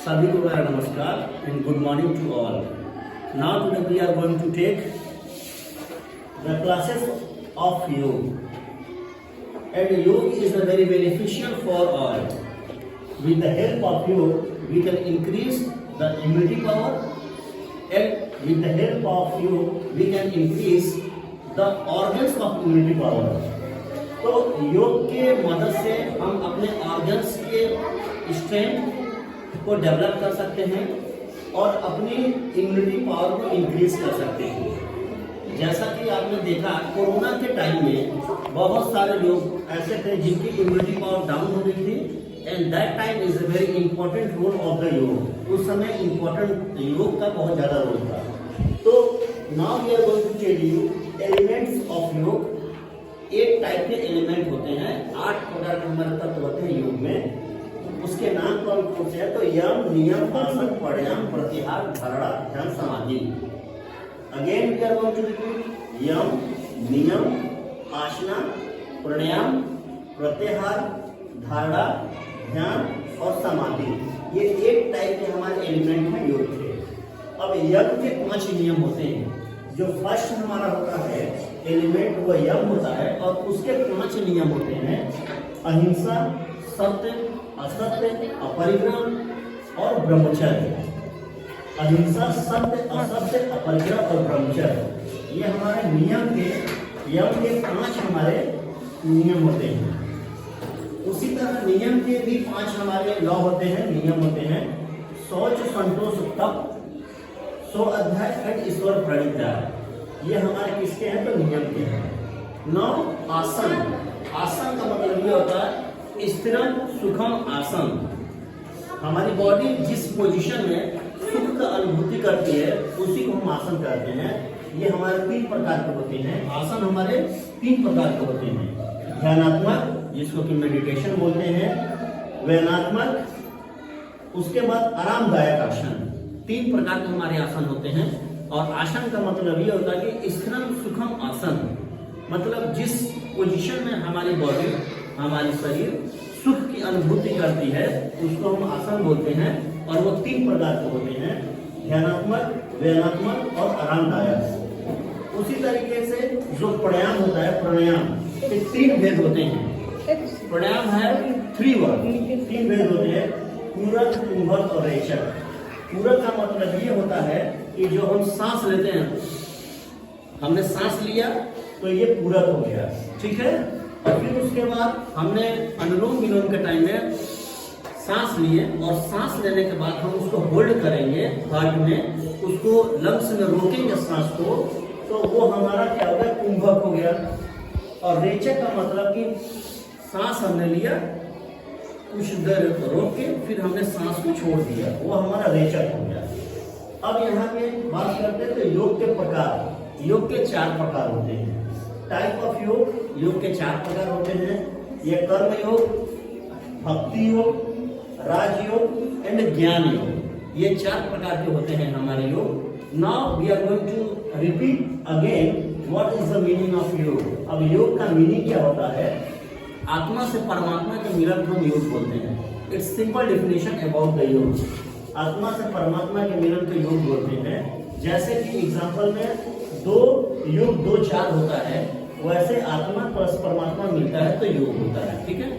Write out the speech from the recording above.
सभी को मेरा नमस्कार and good morning to all. Now today we are going to take the classes of yoga. And yoga is very beneficial for all. With the help of yoga, we can increase the immunity power, and with the help of yoga, we can increase the organs of immunity power. तो योग के मदद से हम अपने organs के strength को develop कर सकते हैं और अपनी इम्यूनिटी पावर को इंक्रीज कर सकते हैं। जैसा कि आपने देखा कोरोना के टाइम में बहुत सारे लोग ऐसे थे जिनकी इम्यूनिटी पावर डाउन हो गई थी and that time is a very important role of the yoga. उस समय इंपॉर्टेंट योग का बहुत ज़्यादा रोल था। तो now we are going to tell you elements of yoga. 8 type के एलिमेंट होते हैं, 8 प्रकार के हमारे तत्व होते हैं योग में। उसके नाम कौन कौन से हैं? तो यम, नियम, आसन, प्राणायाम, प्रत्याहार, dharana, dhyana, samadhi. Again we are going to repeat yama, niyama, asana, प्राणायाम, प्रत्याहार, धारणा, ध्यान और समाधि। ये 8 टाइप के हमारे एलिमेंट हैं योग के। अब यम के 5 नियम होते हैं। जो फर्स्ट हमारा होता है एलिमेंट वो यम होता है और उसके 5 नियम होते हैं। अहिंसा, सत्य, असत्य, अपरिग्रह और ब्रह्मचर्य। अहिंसा, सत्य, असत्य, अपरिग्रह और ब्रह्मचर्य ये हमारे नियम के यम के 5 हमारे नियम होते हैं। उसी तरह नियम के भी 5 हमारे लॉ होते हैं, नियम होते हैं। शौच, संतोष, तप, 100 अध्याय एंड ईश्वर प्रणिधान। ये हमारे किसके हैं? तो नियम के हैं। 9 आसन। आसन का मतलब ये होता है स्थिरम सुखम आसन। हमारी बॉडी जिस पोजीशन में सुख का अनुभूति करती है उसी को हम आसन कहते हैं। ये हमारे 3 प्रकार के होते हैं। आसन हमारे 3 प्रकार के होते हैं। ध्यानात्मक, जिसको कि मेडिटेशन बोलते हैं, व्यनात्मक, उसके बाद आरामदायक आसन। 3 प्रकार के हमारे आसन होते हैं। और आसन का मतलब ये होता है कि स्थिरम सुखम आसन, मतलब जिस पोजीशन में हमारी बॉडी, हमारी शरीर सुख की अनुभूति करती है उसको हम आसन बोलते हैं। और वो 3 प्रकार के होते हैं, ध्यानात्मक, व्यनात्मक और आरामदायक। उसी तरीके से जो प्राणायाम होता है, प्राणायाम के 3 भेद होते हैं। प्राणायाम है 3 वर्ड, 3 भेद होते हैं, पूरक, कुंभक और रेचक। पूरक का मतलब ये होता है कि जो हम सांस लेते हैं, हमने सांस लिया तो ये पूरक हो गया, ठीक है। और फिर उसके बाद हमने अनुलोम विलोम के टाइम में सांस लिए और सांस लेने के बाद हम उसको होल्ड करेंगे हार्ट में, उसको लंग्स में रोकेंगे सांस को, तो वो हमारा क्या हो गया? कुंभक हो गया। और रेचक का मतलब कि सांस हमने लिया, कुछ देर रोक के फिर हमने सांस को छोड़ दिया, वो हमारा रेचक हो गया। अब यहाँ पे बात करते हैं तो योग के प्रकार। योग के 4 प्रकार होते हैं। टाइप ऑफ योग, योग के 4 प्रकार होते हैं। ये कर्म योग, भक्ति योग, राजयोग एंड ज्ञान योग। ये 4 प्रकार के होते हैं हमारे योग। Now we are going to repeat again what is the meaning of yoga. अब योग का मीनिंग क्या होता है? आत्मा से परमात्मा के मिलन को हम योग बोलते हैं। It's simple definition about the योग। आत्मा से परमात्मा के मिलन को योग बोलते हैं। जैसे कि एग्जांपल में 2 योग 2 4 होता है, वैसे आत्मा प्लस परमात्मा मिलता है तो योग होता है, ठीक है।